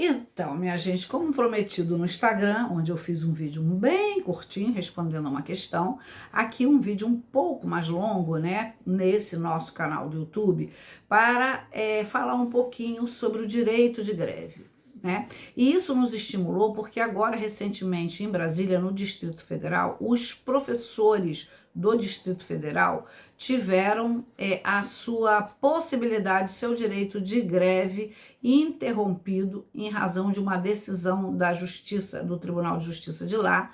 Então, minha gente, como prometido no Instagram, onde eu fiz um vídeo bem curtinho respondendo a uma questão, aqui um vídeo um pouco mais longo, né, nesse nosso canal do YouTube, para falar um pouquinho sobre o direito de greve, né? E isso nos estimulou porque agora, recentemente, em Brasília, no Distrito Federal, os professores do Distrito Federal tiveram a sua possibilidade, seu direito de greve interrompido em razão de uma decisão da Justiça, do Tribunal de Justiça de lá,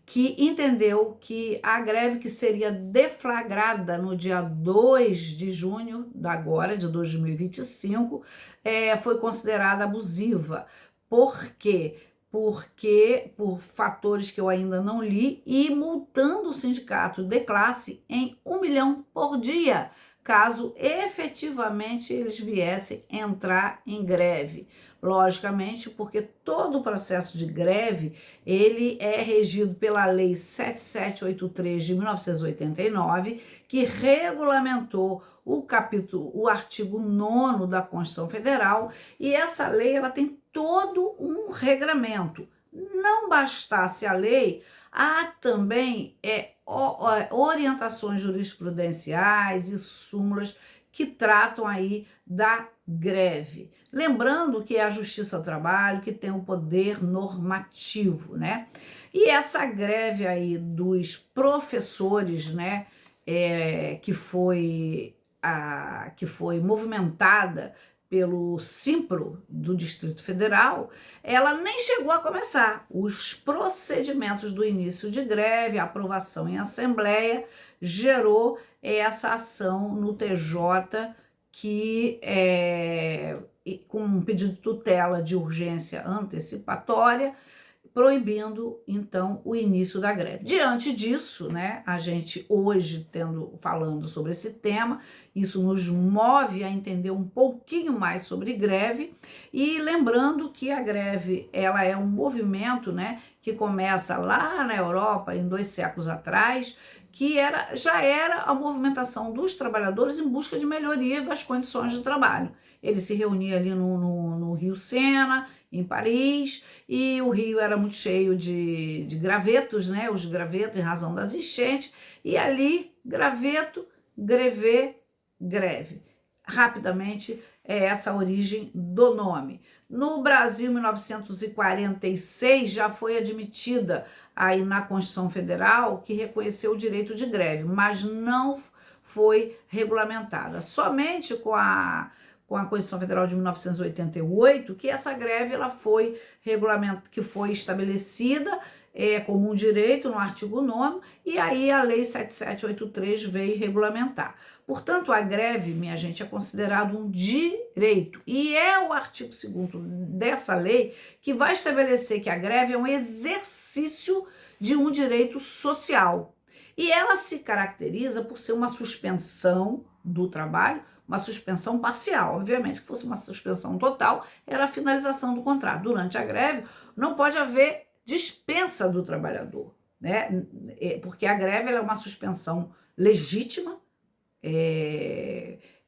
que entendeu que a greve que seria deflagrada no dia 2 de junho de 2025, foi considerada abusiva. Por quê? Porque por fatores que eu ainda não li, e multando o sindicato de classe em 1 milhão por dia, caso efetivamente eles viessem entrar em greve. Logicamente, porque todo o processo de greve, ele é regido pela Lei 7783 de 1989, que regulamentou o artigo 9º da Constituição Federal, e essa lei ela tem todo um regramento. Não bastasse a lei, há também orientações jurisprudenciais e súmulas que tratam aí da greve. Lembrando que é a Justiça do Trabalho que tem o poder normativo, né? E essa greve aí dos professores, né, que foi movimentada pelo Simpro do Distrito Federal, ela nem chegou a começar. Os procedimentos do início de greve, a aprovação em assembleia, gerou essa ação no TJ, que com um pedido de tutela de urgência antecipatória, proibindo, então, o início da greve. Diante disso, né, a gente hoje falando sobre esse tema, isso nos move a entender um pouquinho mais sobre greve, e lembrando que a greve, ela é um movimento, né, que começa lá na Europa, em 2 séculos atrás, que já era a movimentação dos trabalhadores em busca de melhoria das condições de trabalho. Ele se reunia ali no Rio Sena, em Paris, e o Rio era muito cheio de gravetos, né? Os gravetos em razão das enchentes, e ali, graveto, greve. Rapidamente, é essa a origem do nome. No Brasil, em 1946, já foi admitida aí na Constituição Federal, que reconheceu o direito de greve, mas não foi regulamentada. Somente com a Constituição Federal de 1988, que essa greve ela foi estabelecida como um direito no artigo 9º, e aí a Lei 7783 veio regulamentar. Portanto, a greve, minha gente, é considerado um direito, e é o artigo 2º dessa lei que vai estabelecer que a greve é um exercício de um direito social. E ela se caracteriza por ser uma suspensão do trabalho, uma suspensão parcial. Obviamente, se fosse uma suspensão total, era a finalização do contrato. Durante a greve, não pode haver dispensa do trabalhador, né? Porque a greve é uma suspensão legítima,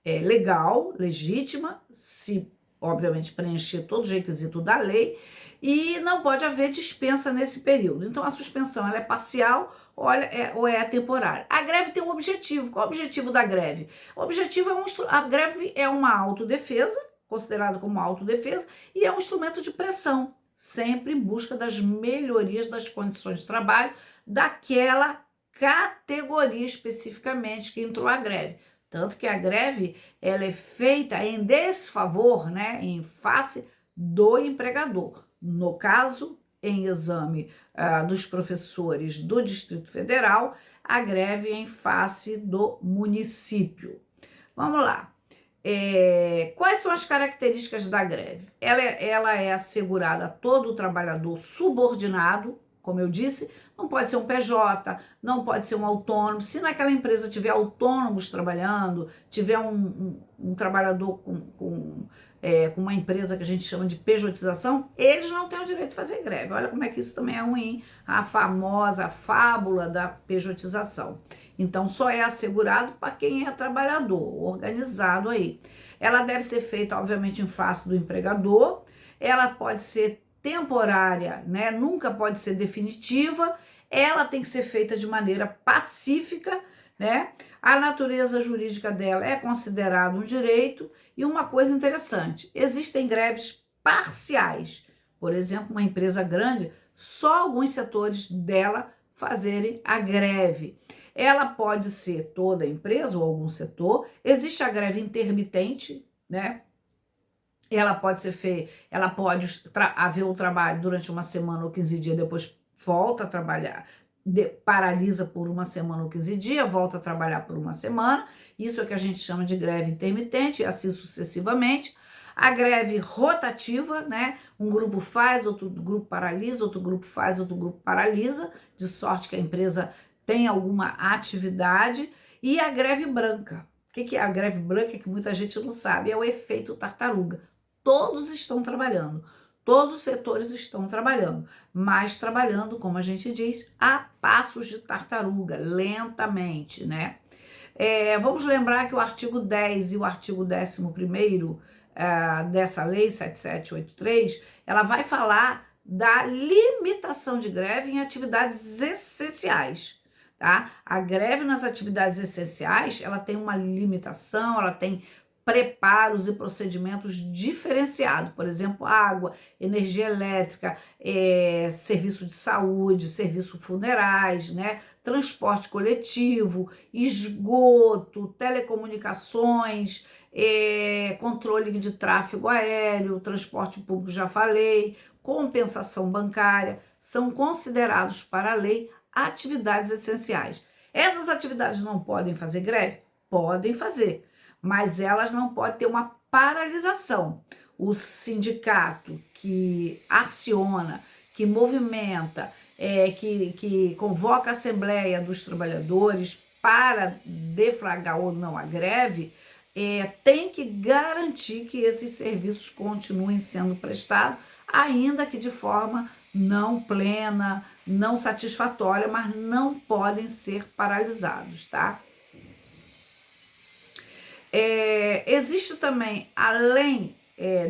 legal, legítima, se, obviamente, preencher todos os requisitos da lei, e não pode haver dispensa nesse período. Então, a suspensão ela é parcial ou é temporária. A greve tem um objetivo. Qual é o objetivo da greve? O objetivo a greve é uma autodefesa, considerada como autodefesa, e é um instrumento de pressão, sempre em busca das melhorias das condições de trabalho daquela categoria especificamente que entrou a greve. Tanto que a greve ela é feita em desfavor, né, em face do empregador. No caso, em exame dos professores do Distrito Federal, a greve é em face do município. Vamos lá. Quais são as características da greve? Ela é assegurada a todo trabalhador subordinado, como eu disse, não pode ser um PJ, não pode ser um autônomo. Se naquela empresa tiver autônomos trabalhando, tiver um trabalhador com uma empresa que a gente chama de pejotização, eles não têm o direito de fazer greve. Olha como é que isso também é ruim, a famosa fábula da pejotização. Então, só é assegurado para quem é trabalhador, organizado aí. Ela deve ser feita, obviamente, em face do empregador, ela pode ser temporária, né? Nunca pode ser definitiva, ela tem que ser feita de maneira pacífica, né? A natureza jurídica dela é considerada um direito. E uma coisa interessante, existem greves parciais. Por exemplo, uma empresa grande, só alguns setores dela fazerem a greve. Ela pode ser toda a empresa ou algum setor. Existe a greve intermitente, né? Ela pode ser feita, ela pode haver o trabalho durante uma semana ou 15 dias, depois volta a trabalhar, paralisa por uma semana ou 15 dias, volta a trabalhar por uma semana. Isso é o que a gente chama de greve intermitente, e assim sucessivamente. A greve rotativa, né? Um grupo faz, outro grupo paralisa, outro grupo faz, outro grupo paralisa, de sorte que a empresa tem alguma atividade. E a greve branca. O que é a greve branca, que muita gente não sabe? É o efeito tartaruga. Todos estão trabalhando, todos os setores estão trabalhando, mas trabalhando, como a gente diz, a passos de tartaruga, lentamente, né? Vamos lembrar que o artigo 10 e o artigo 11º dessa lei 7783, ela vai falar da limitação de greve em atividades essenciais, tá? A greve nas atividades essenciais, ela tem uma limitação, ela tem preparos e procedimentos diferenciados, por exemplo, água, energia elétrica, serviço de saúde, serviço funerais, né? Transporte coletivo, esgoto, telecomunicações, controle de tráfego aéreo, transporte público, já falei, compensação bancária, são considerados para a lei atividades essenciais. Essas atividades não podem fazer greve? Podem fazer, mas elas não podem ter uma paralisação. O sindicato que aciona, que movimenta, que convoca a Assembleia dos Trabalhadores para deflagrar ou não a greve, tem que garantir que esses serviços continuem sendo prestados, ainda que de forma não plena, não satisfatória, mas não podem ser paralisados, tá? Existe também, além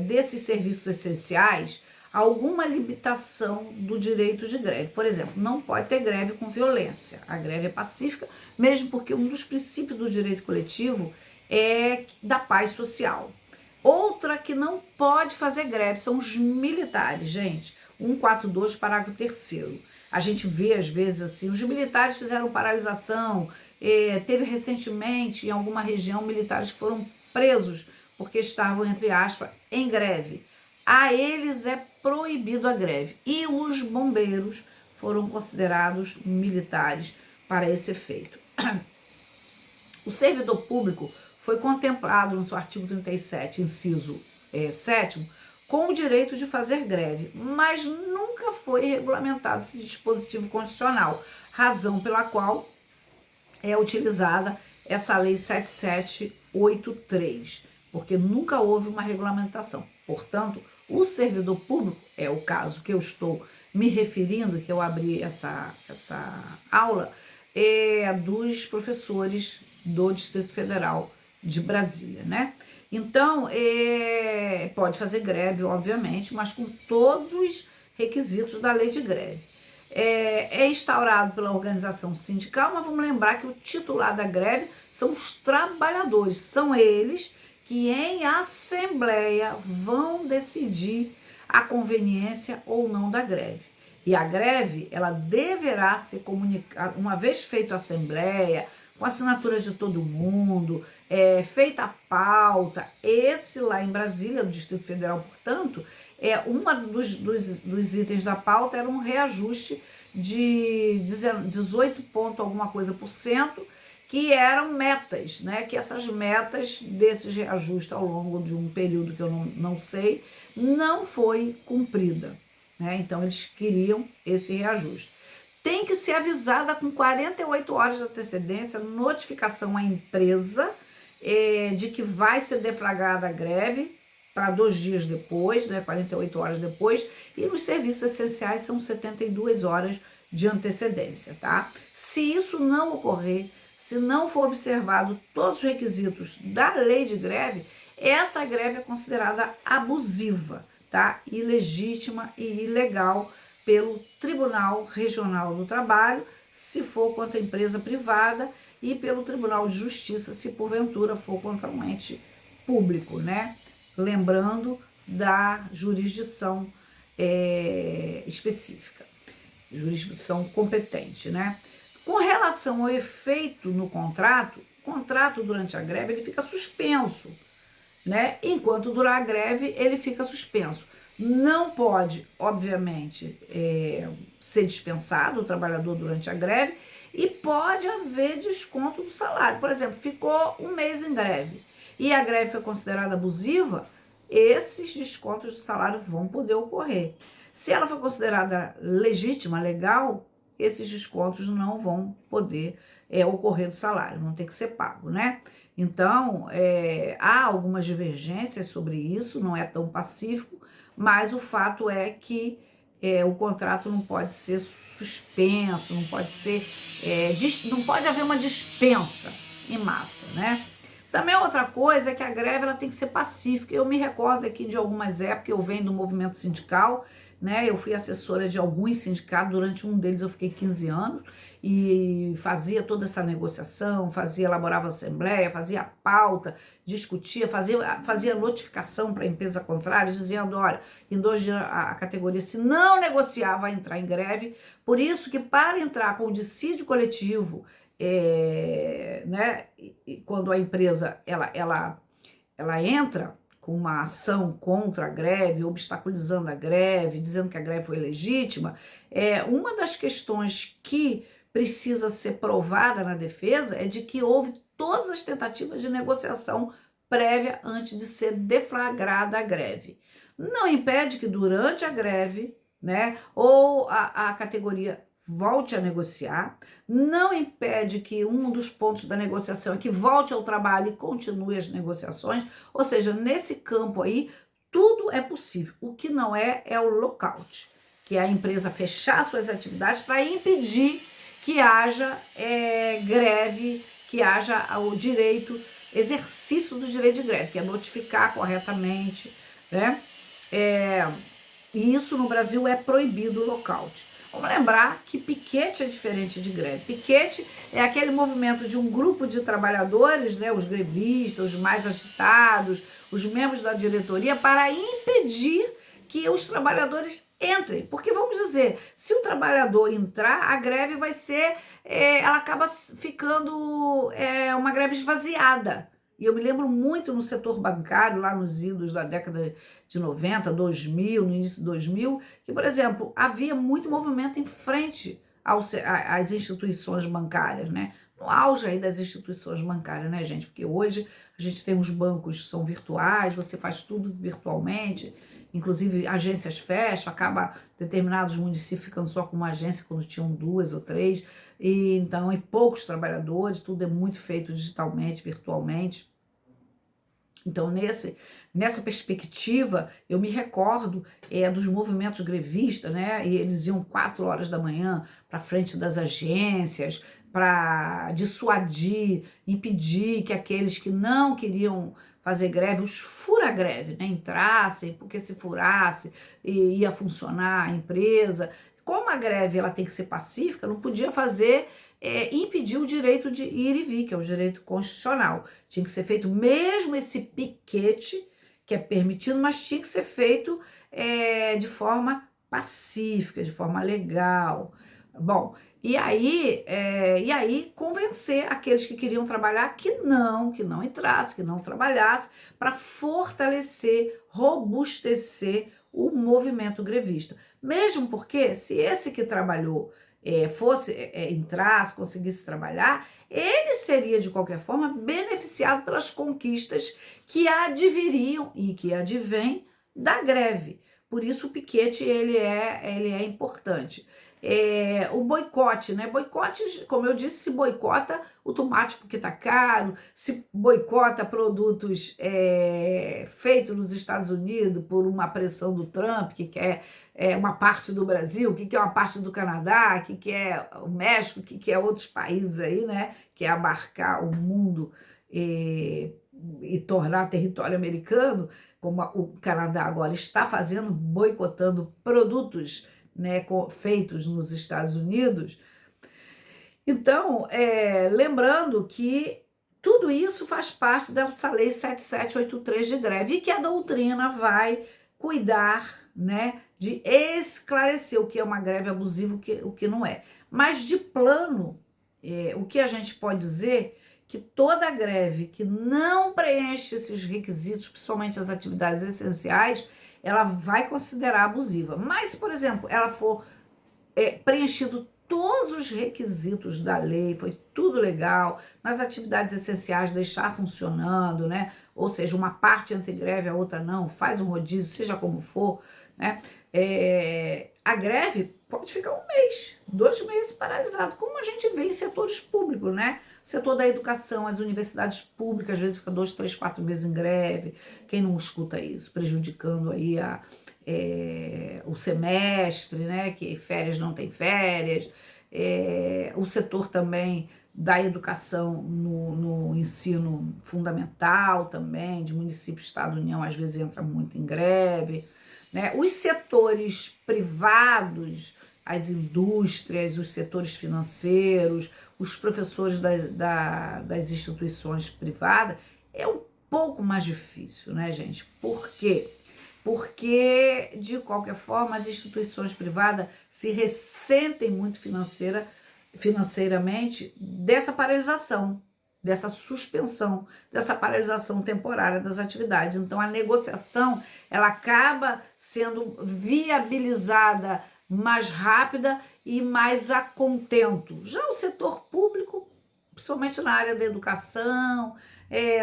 desses serviços essenciais, alguma limitação do direito de greve. Por exemplo, não pode ter greve com violência. A greve é pacífica, mesmo porque um dos princípios do direito coletivo é da paz social. Outra que não pode fazer greve são os militares, gente. 142, parágrafo 3º. A gente vê, às vezes, assim, os militares fizeram paralisação. Teve recentemente, em alguma região, militares que foram presos porque estavam, entre aspas, em greve. A eles é proibido a greve. E os bombeiros foram considerados militares para esse efeito. O servidor público foi contemplado no seu artigo 37, inciso 7º, com o direito de fazer greve, mas nunca foi regulamentado esse dispositivo constitucional, razão pela qual é utilizada essa lei 7783, porque nunca houve uma regulamentação. Portanto, o servidor público, é o caso que eu estou me referindo, que eu abri essa aula, dos professores do Distrito Federal de Brasília, né? Então, pode fazer greve, obviamente, mas com todos os requisitos da lei de greve. É instaurado pela organização sindical, mas vamos lembrar que o titular da greve são os trabalhadores, são eles que em assembleia vão decidir a conveniência ou não da greve. E a greve, ela deverá ser comunicada, uma vez feita a assembleia, com assinatura de todo mundo, feita a pauta. Esse lá em Brasília, no Distrito Federal, portanto, uma dos itens da pauta era um reajuste de 18 ponto alguma coisa por cento, que eram metas, né? Que essas metas desses reajustes ao longo de um período que eu não sei, não foi cumprida, né? Então eles queriam esse reajuste. Tem que ser avisada com 48 horas de antecedência, notificação à empresa de que vai ser deflagrada a greve para 2 dias depois, né, 48 horas depois, e nos serviços essenciais são 72 horas de antecedência, tá? Se isso não ocorrer, se não for observado todos os requisitos da lei de greve, essa greve é considerada abusiva, tá? Ilegítima e ilegal pelo Tribunal Regional do Trabalho, se for contra a empresa privada, e pelo Tribunal de Justiça, se porventura for contra um ente público, né? Lembrando da jurisdição específica, jurisdição competente, né? Com relação ao efeito no contrato, o contrato durante a greve ele fica suspenso, né? Enquanto durar a greve, ele fica suspenso. Não pode, obviamente, ser dispensado o trabalhador durante a greve e pode haver desconto do salário. Por exemplo, ficou um mês em greve e a greve foi considerada abusiva, esses descontos do salário vão poder ocorrer. Se ela for considerada legítima, legal, esses descontos não vão poder ocorrer do salário, vão ter que ser pagos, né? Então, há algumas divergências sobre isso, não é tão pacífico, mas o fato é que o contrato não pode ser suspenso, não pode ser, não pode haver uma dispensa em massa, né? Também outra coisa é que a greve ela tem que ser pacífica. Eu me recordo aqui de algumas épocas, eu venho do movimento sindical, né? Eu fui assessora de alguns sindicatos, durante um deles eu fiquei 15 anos e fazia toda essa negociação, elaborava assembleia, fazia pauta, discutia, fazia notificação para a empresa contrária, dizendo, olha, em 2 dias a categoria, se não negociar, vai entrar em greve. Por isso que para entrar com o dissídio coletivo, né, quando a empresa ela entra com uma ação contra a greve, obstaculizando a greve, dizendo que a greve foi legítima, uma das questões que precisa ser provada na defesa é de que houve todas as tentativas de negociação prévia antes de ser deflagrada a greve. Não impede que durante a greve, né, ou a categoria volte a negociar, não impede que um dos pontos da negociação é que volte ao trabalho e continue as negociações, ou seja, nesse campo aí, tudo é possível. O que não é o lockout, que é a empresa fechar suas atividades para impedir que haja greve, que haja o exercício do direito de greve, que é notificar corretamente, né? E isso no Brasil é proibido o lockout. Vamos lembrar que piquete é diferente de greve. Piquete é aquele movimento de um grupo de trabalhadores, né, os grevistas, os mais agitados, os membros da diretoria, para impedir que os trabalhadores entrem. Porque, vamos dizer, se o trabalhador entrar, a greve vai ser, ela acaba ficando uma greve esvaziada. E eu me lembro muito no setor bancário, lá nos idos da década de 90, 2000, no início de 2000, que, por exemplo, havia muito movimento em frente às instituições bancárias, né? No auge aí das instituições bancárias, né, gente? Porque hoje a gente tem os bancos são virtuais, você faz tudo virtualmente, inclusive agências fecham, acaba determinados municípios ficando só com uma agência quando tinham 2 ou 3, e então, e poucos trabalhadores, tudo é muito feito digitalmente, virtualmente. Então, nessa perspectiva, eu me recordo dos movimentos grevistas, né? E eles iam 4 horas da manhã para frente das agências para dissuadir, impedir que aqueles que não queriam fazer greve, os fura-greve, né? Entrassem, porque se furasse ia funcionar a empresa. Como a greve ela tem que ser pacífica, não podia impedir o direito de ir e vir, que é o direito constitucional. Tinha que ser feito mesmo esse piquete, que é permitido, mas tinha que ser feito de forma pacífica, de forma legal. Bom, e aí convencer aqueles que queriam trabalhar que não entrasse, que não trabalhasse, para fortalecer, robustecer o movimento grevista. Mesmo porque, se esse que trabalhou entrasse, conseguisse trabalhar, ele seria, de qualquer forma, beneficiado pelas conquistas que adviriam e que advêm da greve. Por isso o piquete ele é importante. O boicote, né? Boicote, como eu disse, se boicota o tomate porque está caro, se boicota produtos feitos nos Estados Unidos por uma pressão do Trump, que quer uma parte do Brasil, que quer uma parte do Canadá, que quer o México, que quer outros países aí, né? Que é abarcar o mundo e tornar território americano. como o Canadá agora está fazendo, boicotando produtos, né, feitos nos Estados Unidos. Então, lembrando que tudo isso faz parte dessa lei 7783 de greve e que a doutrina vai cuidar, né, de esclarecer o que é uma greve abusiva, o que não é. Mas de plano, o que a gente pode dizer que toda greve que não preenche esses requisitos, principalmente as atividades essenciais, ela vai considerar abusiva. Mas, por exemplo, ela for preenchido todos os requisitos da lei, foi tudo legal, nas atividades essenciais deixar funcionando, né? Ou seja, uma parte entre greve, a outra não, faz um rodízio, seja como for, né? A greve pode ficar 1 mês, 2 meses paralisado, como a gente vê em setores públicos, né? Setor da educação, as universidades públicas, às vezes fica 2, 3, 4 meses em greve. Quem não escuta isso? Prejudicando aí o semestre, né? Que férias não tem férias. O setor também da educação no ensino fundamental também, de município, estado, união, às vezes entra muito em greve, né? Os setores privados, as indústrias, os setores financeiros, os professores das instituições privadas, é um pouco mais difícil, né, gente? Por quê? Porque, de qualquer forma, as instituições privadas se ressentem muito financeiramente dessa paralisação, dessa suspensão, dessa paralisação temporária das atividades. Então, a negociação, ela acaba sendo viabilizada mais rápida e mais a contento. Já o setor público, principalmente na área da educação,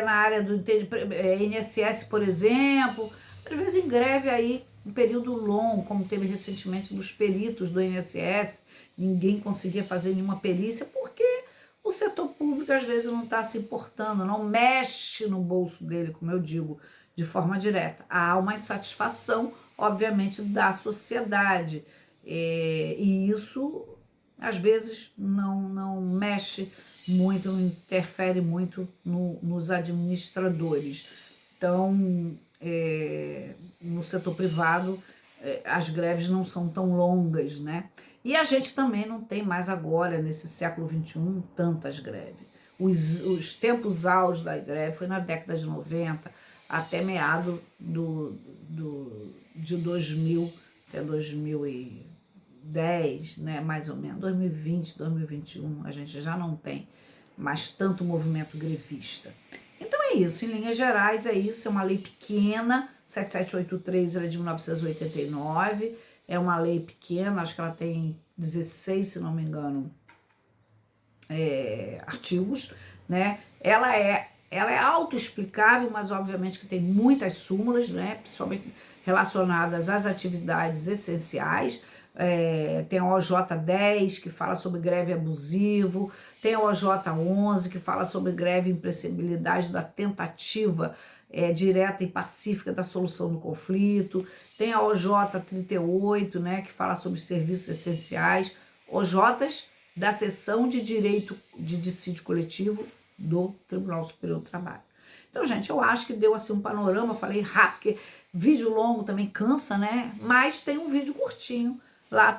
na área do INSS, por exemplo, às vezes em greve aí um período longo, como teve recentemente dos peritos do INSS, ninguém conseguia fazer nenhuma perícia, porque o setor público às vezes não está se importando, não mexe no bolso dele, como eu digo, de forma direta. Há uma insatisfação, obviamente, da sociedade, e isso às vezes não mexe muito, não interfere muito nos administradores. Então, no setor privado, as greves não são tão longas, né? E a gente também não tem mais agora, nesse século XXI, tantas greves. Os tempos áureos da greve foi na década de 90, até meado de 2000 até 2010, né, mais ou menos, 2020, 2021, a gente já não tem mais tanto movimento grevista. Então é isso, em linhas gerais é isso, é uma lei pequena, 7783 ela é de 1989, é uma lei pequena, acho que ela tem 16, se não me engano, artigos, né? Ela é autoexplicável, mas obviamente que tem muitas súmulas, né? Principalmente relacionadas às atividades essenciais. Tem a OJ 10, que fala sobre greve abusivo, tem a OJ 11, que fala sobre greve e imprescindibilidade da tentativa direta e pacífica da solução do conflito, tem a OJ 38, né, que fala sobre serviços essenciais, OJs da seção de direito de dissídio coletivo do Tribunal Superior do Trabalho. Então, gente, eu acho que deu assim um panorama, falei rápido, porque vídeo longo também cansa, né? Mas tem um vídeo curtinho lá